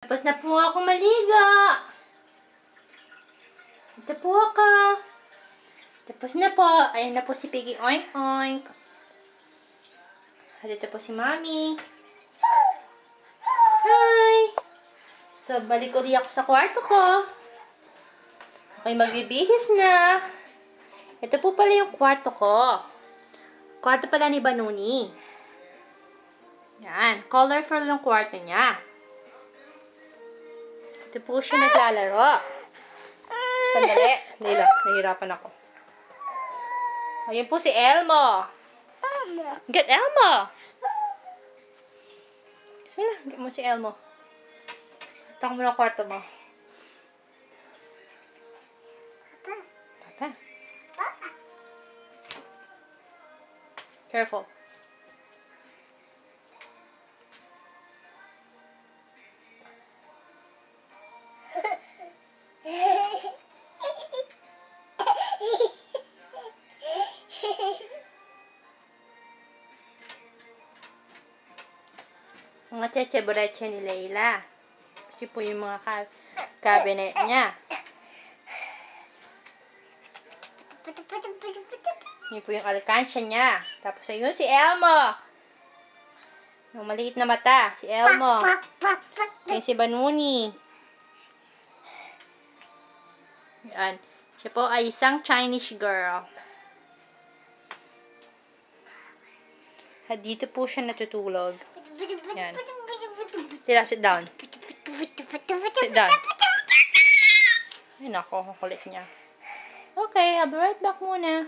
Tapos na po ako maligo. Ito po ako. Tapos na po. Ayan na po si Piggy. Oink, oink. At ito po si Mommy. Hi! So, balik ulit ako sa kwarto ko. Okay, magbibihis na. Ito po pala yung kwarto ko. Kwarto pala ni Banuni. Yan. Colorful yung kwarto niya. Ito po siya naglalaro. Sandali. Lila, nahihirapan ako. Ayun po si Elmo. Get Elmo! Gusto na, get mo si Elmo. Takot mo na kwarto mo. Papa. Careful. Mga cheche-boreche ni Layla. Kasi po yung mga cabinet niya. Yun po yung alkansya niya. Tapos ayun si Elmo. Yung maliit na mata. Si Elmo. Yung si Banuni. Yan. Siya po ay isang Chinese girl. At dito po siya natutulog. Yan. Tira, sit down. Sit down. Ay, nako, kulit niya. Okay, I'll be right back muna.